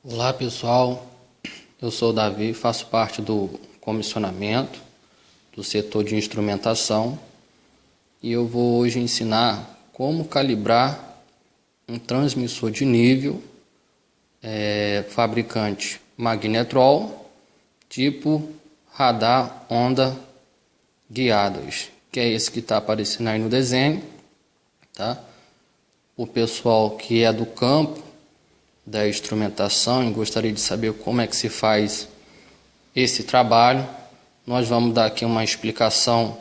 Olá pessoal, eu sou o Davi, faço parte do comissionamento do setor de instrumentação e eu vou hoje ensinar como calibrar um transmissor de nível fabricante Magnetrol tipo radar onda guiadas, que é esse que está aparecendo aí no desenho, tá? O pessoal que é do campo da instrumentação e gostaria de saber como é que se faz esse trabalho, nós vamos dar aqui uma explicação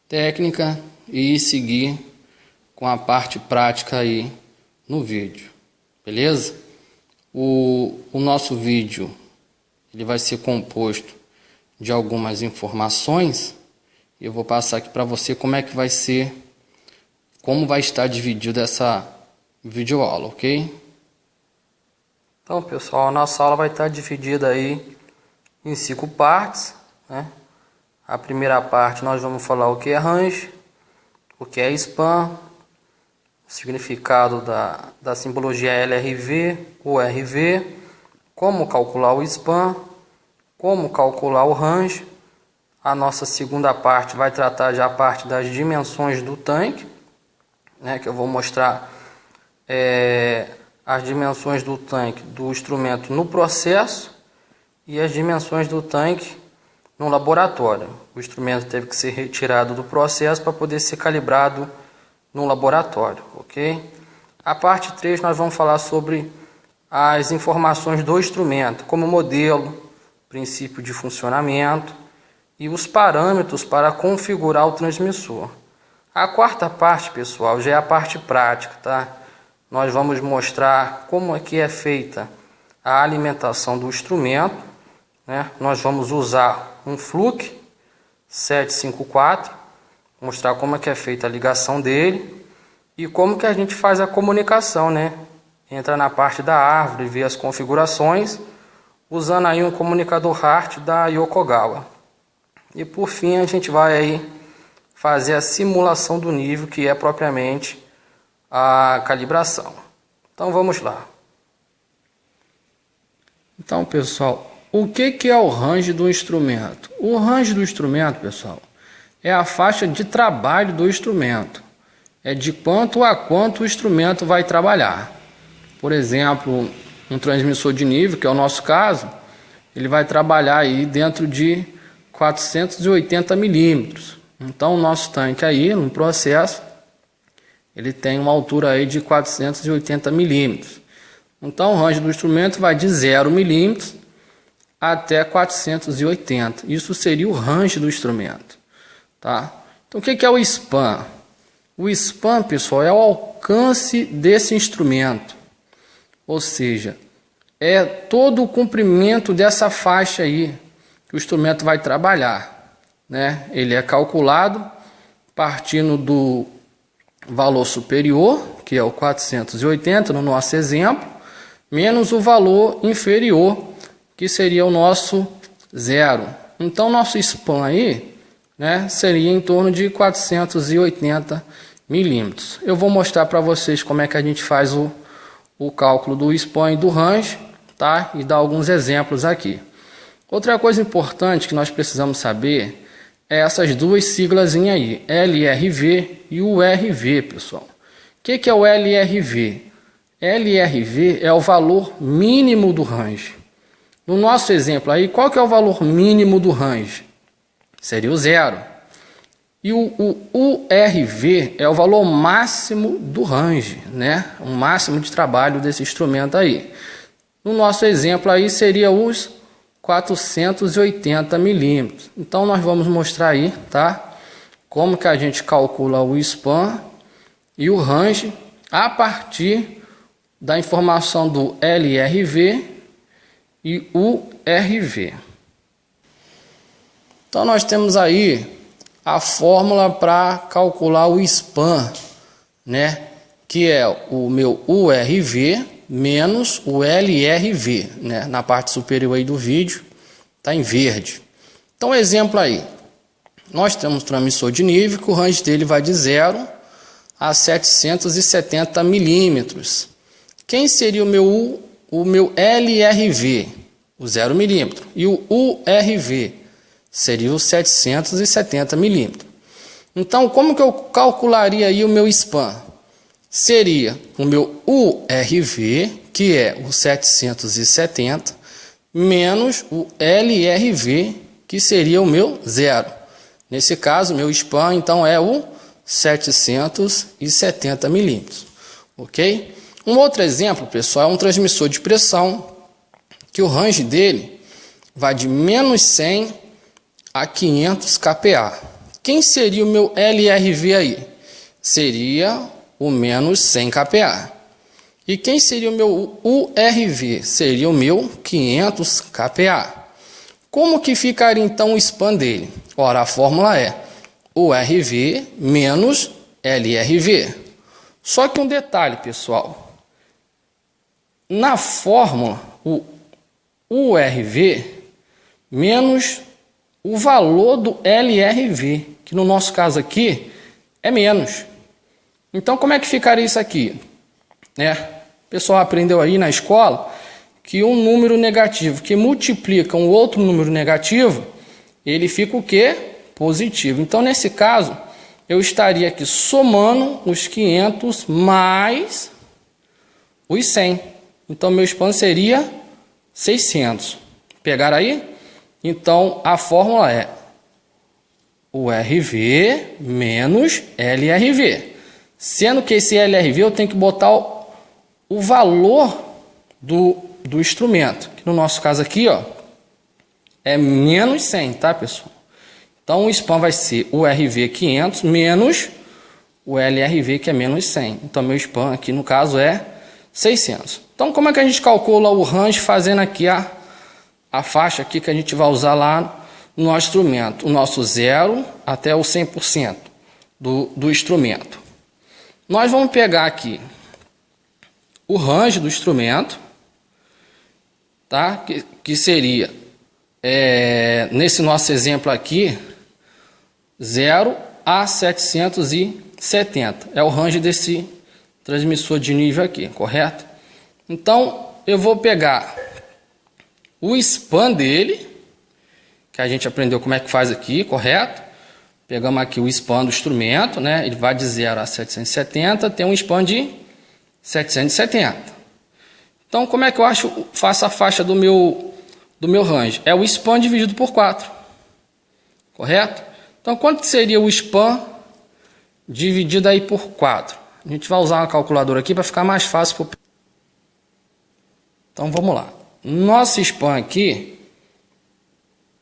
técnica e seguir com a parte prática aí no vídeo, beleza? O nosso vídeo ele vai ser composto de algumas informações e eu vou passar aqui para você como é que vai ser, como vai estar dividido essa videoaula, ok? Então, pessoal, a nossa aula vai estar dividida aí em 5 partes, né? A primeira parte nós vamos falar o que é range, o que é span, o significado da simbologia LRV, URV, como calcular o span, como calcular o range. A nossa segunda parte vai tratar já a parte das dimensões do tanque, né? Que eu vou mostrar as dimensões do tanque do instrumento no processo e as dimensões do tanque no laboratório. O instrumento teve que ser retirado do processo para poder ser calibrado no laboratório, ok? A parte 3 nós vamos falar sobre as informações do instrumento, como modelo, princípio de funcionamento e os parâmetros para configurar o transmissor. A quarta parte, pessoal, já é a parte prática, tá? Nós vamos mostrar como é que é feita a alimentação do instrumento, né? Nós vamos usar um Fluke 754, mostrar como é que é feita a ligação dele e como que a gente faz a comunicação, né? Entra na parte da árvore, vê as configurações, usando aí um comunicador HART da Yokogawa. E por fim a gente vai aí fazer a simulação do nível, que é propriamente a calibração. Então vamos lá. Então, pessoal, o que é o range do instrumento? O range do instrumento, pessoal, é a faixa de trabalho do instrumento. É de quanto a quanto o instrumento vai trabalhar. Por exemplo, um transmissor de nível, que é o nosso caso, ele vai trabalhar aí dentro de 480 milímetros. Então o nosso tanque aí, no processo, ele tem uma altura aí de 480 milímetros. Então o range do instrumento vai de 0 milímetros até 480. Isso seria o range do instrumento, tá? Então o que é o span? O span, pessoal, é o alcance desse instrumento. Ou seja, é todo o comprimento dessa faixa aí que o instrumento vai trabalhar, né? Ele é calculado partindo do valor superior, que é o 480 no nosso exemplo, menos o valor inferior, que seria o nosso 0. Então nosso span aí, né, seria em torno de 480 milímetros. Eu vou mostrar para vocês como é que a gente faz o cálculo do span e do range, tá? E dar alguns exemplos aqui. Outra coisa importante que nós precisamos saber é essas duas siglas aí, LRV e URV, pessoal. O que é o LRV? LRV é o valor mínimo do range. No nosso exemplo aí, qual que é o valor mínimo do range? Seria o 0. E o URV é o valor máximo do range, né? O máximo de trabalho desse instrumento aí. No nosso exemplo aí seria os 480 milímetros. Então nós vamos mostrar aí, tá? Como que a gente calcula o span e o range a partir da informação do LRV e URV. Então nós temos aí a fórmula para calcular o span, né? Que é o meu URV menos o LRV, né? Na parte superior aí do vídeo está em verde. Então exemplo aí, nós temos um transmissor de nível que o range dele vai de 0 a 770 milímetros. Quem seria o meu o meu LRV, o 0 milímetro, e o URV seria o 770 milímetros. Então, como que eu calcularia aí o meu span? Seria o meu URV, que é o 770, menos o LRV, que seria o meu 0. Nesse caso, meu span, então, é o 770 milímetros. Ok? Um outro exemplo, pessoal, é um transmissor de pressão, que o range dele vai de menos 100 a 500 kPa. Quem seria o meu LRV aí? Seria o menos 100 kPa. E quem seria o meu URV? Seria o meu 500 kPa. Como que ficaria então o span dele? Ora, a fórmula é URV menos LRV. Só que um detalhe, pessoal. Na fórmula, o URV menos o valor do LRV, que no nosso caso aqui é menos. Então, como é que ficaria isso aqui? O pessoal aprendeu aí na escola que um número negativo que multiplica um outro número negativo, ele fica o quê? Positivo. Então, nesse caso, eu estaria aqui somando os 500 mais os 100. Então, meu span seria 600. Pegaram aí? Então, a fórmula é URV menos LRV. Sendo que esse LRV eu tenho que botar o valor do instrumento. Que no nosso caso aqui, ó, é menos 100, tá, pessoal? Então, o span vai ser o URV 500 menos o LRV, que é menos 100. Então, meu span aqui, no caso, é 600. Então, como é que a gente calcula o range fazendo aqui a faixa aqui que a gente vai usar lá no nosso instrumento? O nosso 0 até o 100% do instrumento. Nós vamos pegar aqui o range do instrumento, tá? Que seria, nesse nosso exemplo aqui, 0 a 770. É o range desse transmissor de nível aqui, correto? Então, eu vou pegar o span dele, que a gente aprendeu como é que faz aqui, correto? Pegamos aqui o span do instrumento, né? Ele vai de 0 a 770, tem um span de 770. Então, como é que eu faço a faixa do meu range? É o span dividido por 4, correto? Então, quanto seria o span dividido aí por 4? A gente vai usar uma calculadora aqui para ficar mais fácil. Então, vamos lá. Nosso span aqui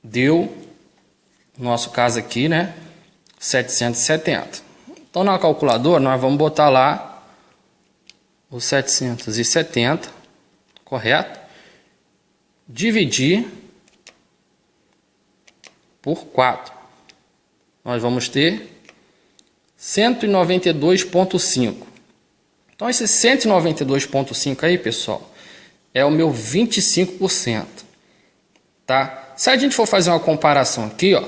deu, no nosso caso aqui, né, 770. Então, na calculadora, nós vamos botar lá o 770, correto? Dividir por 4. Nós vamos ter 192,5. Então, esse 192,5 aí, pessoal, é o meu 25%. Tá? Se a gente for fazer uma comparação aqui, ó,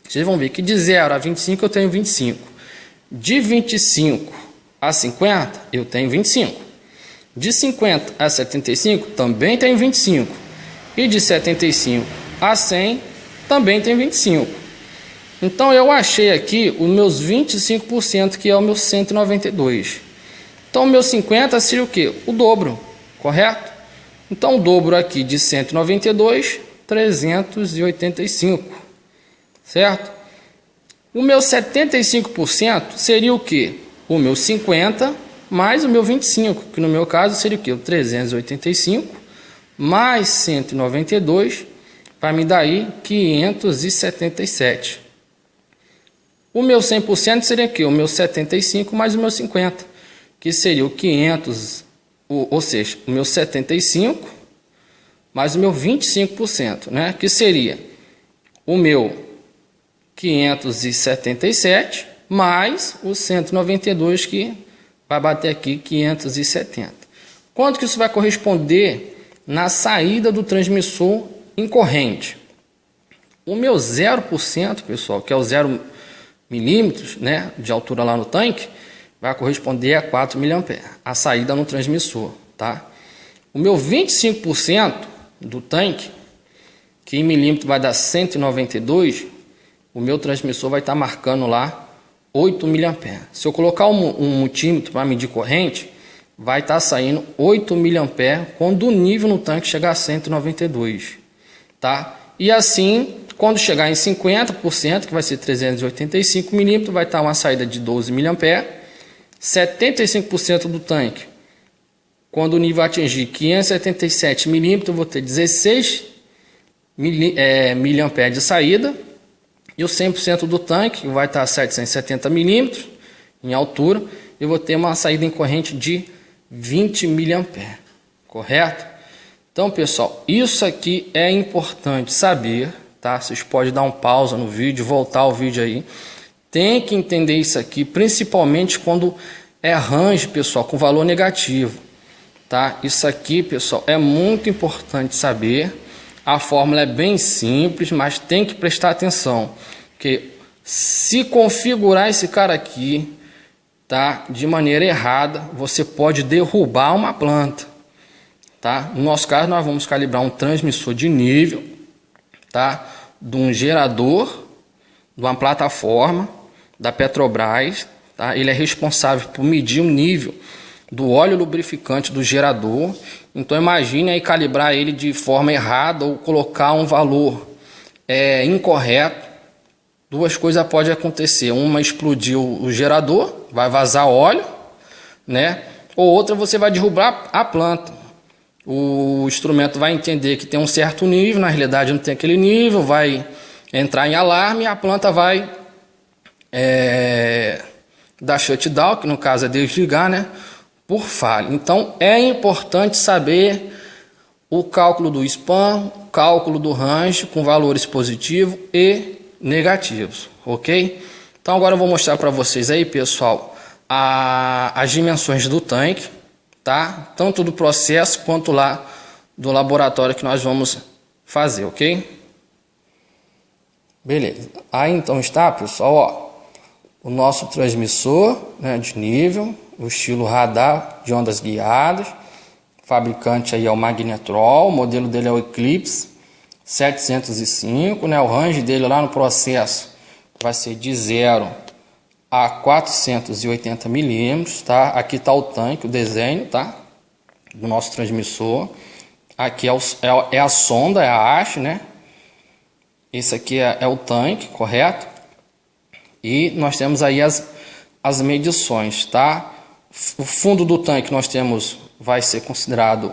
vocês vão ver que de 0 a 25 eu tenho 25. De 25 a 50 eu tenho 25. De 50 a 75 também tenho 25. E de 75 a 100 também tenho 25. Então eu achei aqui os meus 25%, que é o meu 192. Então o meu 50 seria o quê? O dobro, correto? Então o dobro aqui de 192, 385. Certo? O meu 75% seria o quê? O meu 50 mais o meu 25, que no meu caso seria o quê? O 385 mais 192, para me dar aí 577. O meu 100% seria aqui, o meu 75 mais o meu 50, que seria o 500, ou seja, o meu 75 mais o meu 25%, né? Que seria o meu 577 mais o 192, que vai bater aqui 570. Quanto que isso vai corresponder na saída do transmissor em corrente? O meu 0%, pessoal, que é o 0 milímetros, né, de altura lá no tanque, vai corresponder a 4 mA, a saída no transmissor, tá? O meu 25% do tanque, que em milímetro vai dar 192, o meu transmissor vai estar marcando lá 8 mA. Se eu colocar um multímetro para medir corrente, vai estar saindo 8 mA quando o nível no tanque chegar a 192, tá? E assim, quando chegar em 50%, que vai ser 385 milímetros, vai estar uma saída de 12 mA. 75% do tanque, quando o nível atingir 577 milímetros, eu vou ter 16 mA de saída. E o 100% do tanque, que vai estar a 770 milímetros em altura, eu vou ter uma saída em corrente de 20 mA, correto? Então, pessoal, isso aqui é importante saber, tá? Vocês podem dar um pausa no vídeo, voltar o vídeo aí. Tem que entender isso aqui, principalmente quando é range, pessoal, com valor negativo, tá? Isso aqui, pessoal, é muito importante saber. A fórmula é bem simples, mas tem que prestar atenção, porque se configurar esse cara aqui, tá, de maneira errada, você pode derrubar uma planta, tá? No nosso caso, nós vamos calibrar um transmissor de nível, tá, de um gerador, de uma plataforma da Petrobras, tá? Ele é responsável por medir o nível do óleo lubrificante do gerador. Então imagine aí calibrar ele de forma errada ou colocar um valor incorreto. Duas coisas podem acontecer: uma, explodir o gerador, vai vazar óleo, né? Ou outra, você vai derrubar a planta. O instrumento vai entender que tem um certo nível, na realidade não tem aquele nível, vai entrar em alarme e a planta vai dar shutdown, que no caso é desligar, né? Por falha. Então é importante saber o cálculo do span, o cálculo do range com valores positivos e negativos, ok? Então agora eu vou mostrar para vocês aí, pessoal, as dimensões do tanque, tá? Tanto do processo quanto lá do laboratório que nós vamos fazer, ok? Beleza. Aí então está, pessoal, ó, o nosso transmissor, né, de nível, o estilo radar de ondas guiadas. O fabricante aí é o Magnetrol, o modelo dele é o Eclipse 705, né? O range dele lá no processo vai ser de 0 a 480 milímetros, tá? Aqui está o tanque, o desenho, tá? Do nosso transmissor. Aqui é a sonda, é a haste, né? Esse aqui é o tanque, correto? E nós temos aí as medições, tá? O fundo do tanque nós temos, vai ser considerado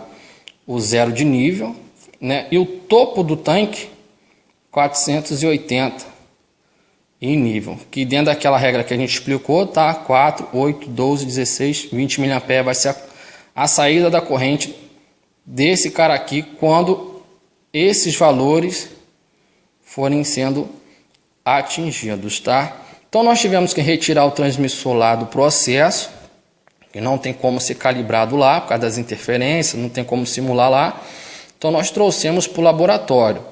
o zero de nível, né? E o topo do tanque 480 em nível, que dentro daquela regra que a gente explicou, tá? 4, 8, 12, 16, 20 mA vai ser a saída da corrente desse cara aqui quando esses valores forem sendo atingidos, tá? Então nós tivemos que retirar o transmissor lá do processo, que não tem como ser calibrado lá por causa das interferências, não tem como simular lá. Então nós trouxemos para o laboratório.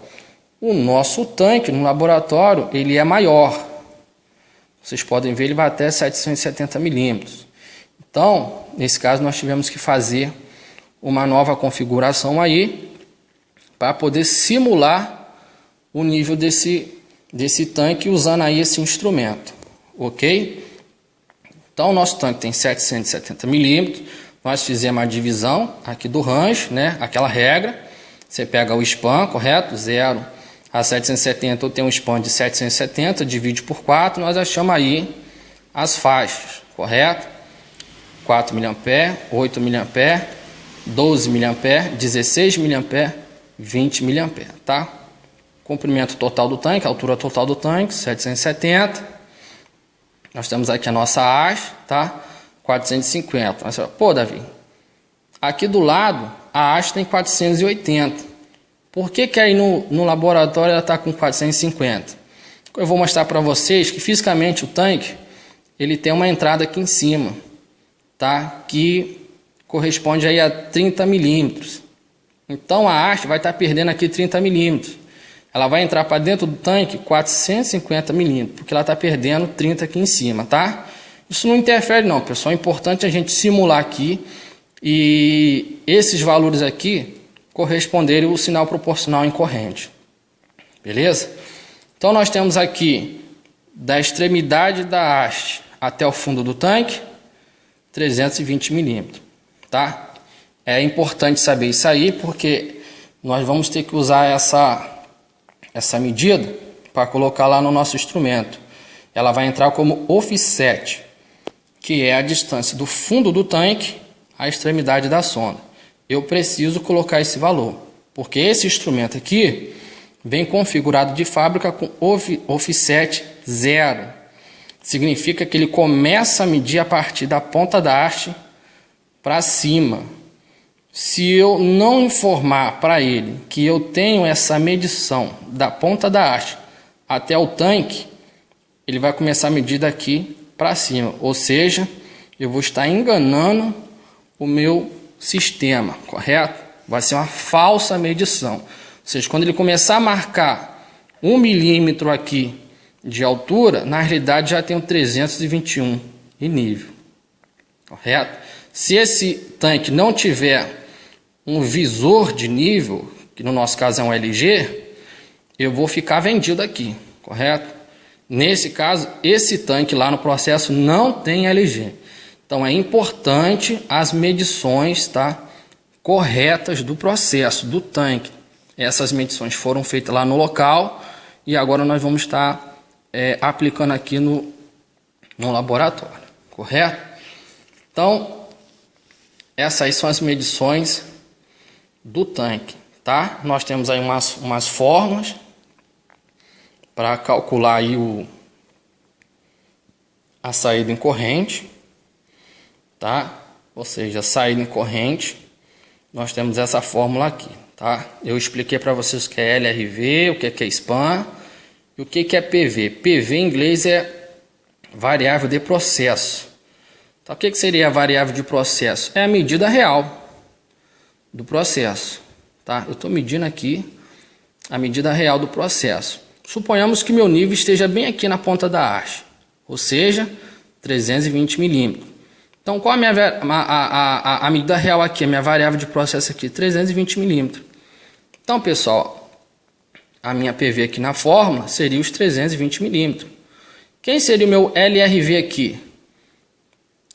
O nosso tanque no laboratório, ele é maior. Vocês podem ver, ele vai até 770 milímetros. Então, nesse caso, nós tivemos que fazer uma nova configuração aí para poder simular o nível desse tanque usando aí esse instrumento, ok? Então o nosso tanque tem 770 milímetros, nós fizemos a divisão aqui do range, né? Aquela regra, você pega o span, correto? 0 a 770, eu tenho um span de 770, divide por 4, nós achamos aí as faixas, correto? 4 mA, 8 mA, 12 mA, 16 mA, 20 mA, tá? Comprimento total do tanque, altura total do tanque, 770. Nós temos aqui a nossa haste, tá? 450. Mas, pô, Davi, aqui do lado a haste tem 480. Por que aí no laboratório ela está com 450? Eu vou mostrar para vocês que fisicamente o tanque ele tem uma entrada aqui em cima, tá? Que corresponde aí a 30 milímetros. Então a haste vai estar perdendo aqui 30 milímetros. Ela vai entrar para dentro do tanque 450 milímetros, porque ela está perdendo 30 aqui em cima, tá? Isso não interfere não, pessoal. É importante a gente simular aqui e esses valores aqui corresponderem ao sinal proporcional em corrente. Beleza? Então nós temos aqui da extremidade da haste até o fundo do tanque 320 milímetros, tá? É importante saber isso aí porque nós vamos ter que usar essa medida para colocar lá no nosso instrumento. Ela vai entrar como offset, que é a distância do fundo do tanque à extremidade da sonda. Eu preciso colocar esse valor, porque esse instrumento aqui vem configurado de fábrica com offset 0. Significa que ele começa a medir a partir da ponta da haste para cima. Se eu não informar para ele que eu tenho essa medição da ponta da haste até o tanque, ele vai começar a medir daqui para cima. Ou seja, eu vou estar enganando o meu sistema, correto? Vai ser uma falsa medição. Ou seja, quando ele começar a marcar 1 milímetro aqui de altura, na realidade já tem um 321 em nível, correto? Se esse tanque não tiver um visor de nível, que no nosso caso é um LG, eu vou ficar vendido aqui, correto? Nesse caso, esse tanque lá no processo não tem LG. Então é importante as medições, tá, corretas do processo, do tanque. Essas medições foram feitas lá no local e agora nós vamos estar aplicando aqui no laboratório, correto? Então, essas aí são as medições do tanque, tá? Nós temos aí umas fórmulas para calcular aí a saída em corrente, tá? Ou seja, a saída em corrente, nós temos essa fórmula aqui, tá? Eu expliquei para vocês o que é LRV, o que é SPAN e o que é PV. PV em inglês é variável de processo. Então, o que seria a variável de processo? É a medida real do processo, tá? Eu estou medindo aqui a medida real do processo. Suponhamos que meu nível esteja bem aqui na ponta da haste, ou seja, 320 milímetros. Então, qual a medida real aqui? A minha variável de processo aqui, 320 milímetros. Então, pessoal, a minha PV aqui na fórmula seria os 320 milímetros. Quem seria o meu LRV aqui?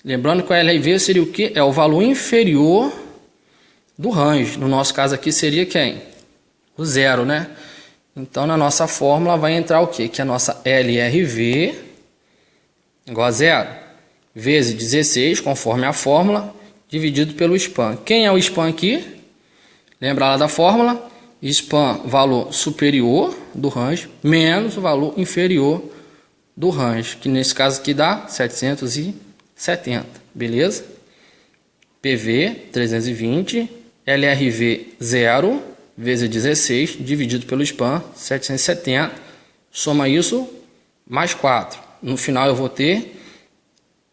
Lembrando que o LRV seria o que? É o valor inferior do range. No nosso caso aqui seria quem? O 0, né? Então, na nossa fórmula vai entrar o quê? Que a nossa LRV igual a 0 vezes 16, conforme a fórmula, dividido pelo SPAN. Quem é o SPAN aqui? Lembra lá da fórmula? SPAN, valor superior do range, menos o valor inferior do range, que nesse caso aqui dá 770, beleza? PV 320, LRV 0 vezes 16, dividido pelo SPAN, 770, soma isso, mais 4. No final eu vou ter,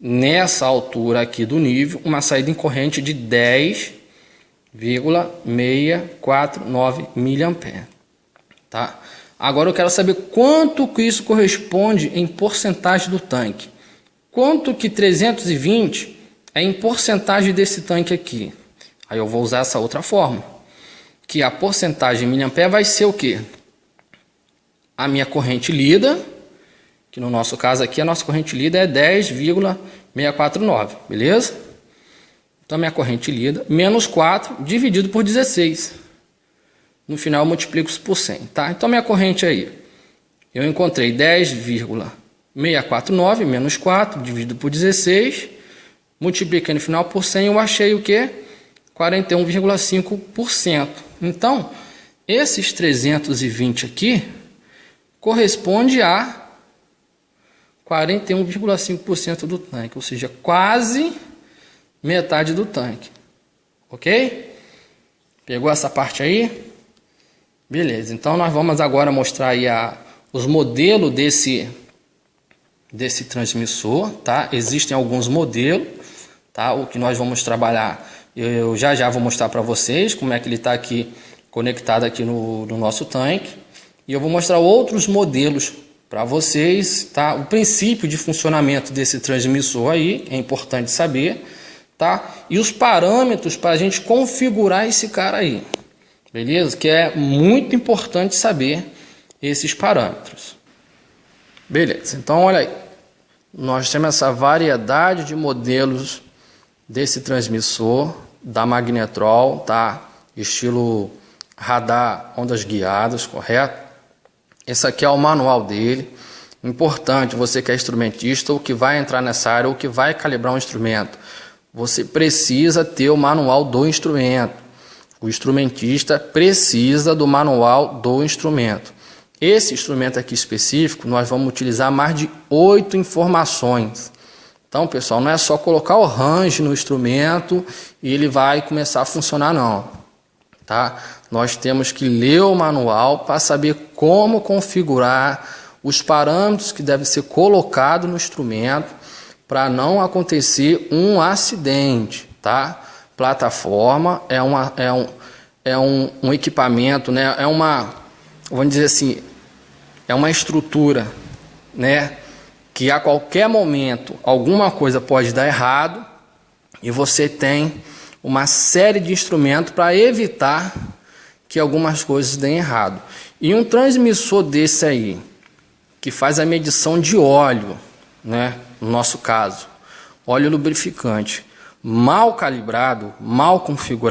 nessa altura aqui do nível, uma saída em corrente de 10,649 mA. Tá? Agora eu quero saber quanto que isso corresponde em porcentagem do tanque. Quanto que 320 é em porcentagem desse tanque aqui? Aí eu vou usar essa outra fórmula, que a porcentagem em miliampere vai ser o quê? A minha corrente lida, que no nosso caso aqui a nossa corrente lida é 10,649, beleza? Então a minha corrente lida, menos 4 dividido por 16. No final eu multiplico isso por 100, tá? Então minha corrente aí, eu encontrei 10,649 menos 4 dividido por 16, multipliquei no final por 100, eu achei o quê? 41,5%. Então, esses 320 aqui corresponde a 41,5% do tanque, ou seja, quase metade do tanque. Ok? Pegou essa parte aí? Beleza, então nós vamos agora mostrar aí os modelos desse transmissor, tá? Existem alguns modelos, tá? O que nós vamos trabalhar, eu já vou mostrar para vocês como é que ele está aqui conectado aqui no nosso tanque. E eu vou mostrar outros modelos para vocês, tá? O princípio de funcionamento desse transmissor aí é importante saber, tá? E os parâmetros para a gente configurar esse cara aí, beleza? Que é muito importante saber esses parâmetros. Beleza, então olha aí, nós temos essa variedade de modelos desse transmissor da Magnetrol, tá? Estilo radar ondas guiadas, correto? Esse aqui é o manual dele. Importante, você que é instrumentista ou que vai entrar nessa área ou que vai calibrar um instrumento, você precisa ter o manual do instrumento. O instrumentista precisa do manual do instrumento. Esse instrumento aqui específico, nós vamos utilizar mais de 8 informações. Então, pessoal, não é só colocar o range no instrumento e ele vai começar a funcionar, não. Tá? Nós temos que ler o manual para saber como configurar os parâmetros que devem ser colocados no instrumento para não acontecer um acidente, tá? Plataforma é um equipamento, né? Vamos dizer assim, é uma estrutura, né? Que a qualquer momento alguma coisa pode dar errado e você tem uma série de instrumentos para evitar que algumas coisas deem errado. E um transmissor desse aí, que faz a medição de óleo, né? No nosso caso, óleo lubrificante, mal calibrado, mal configurado,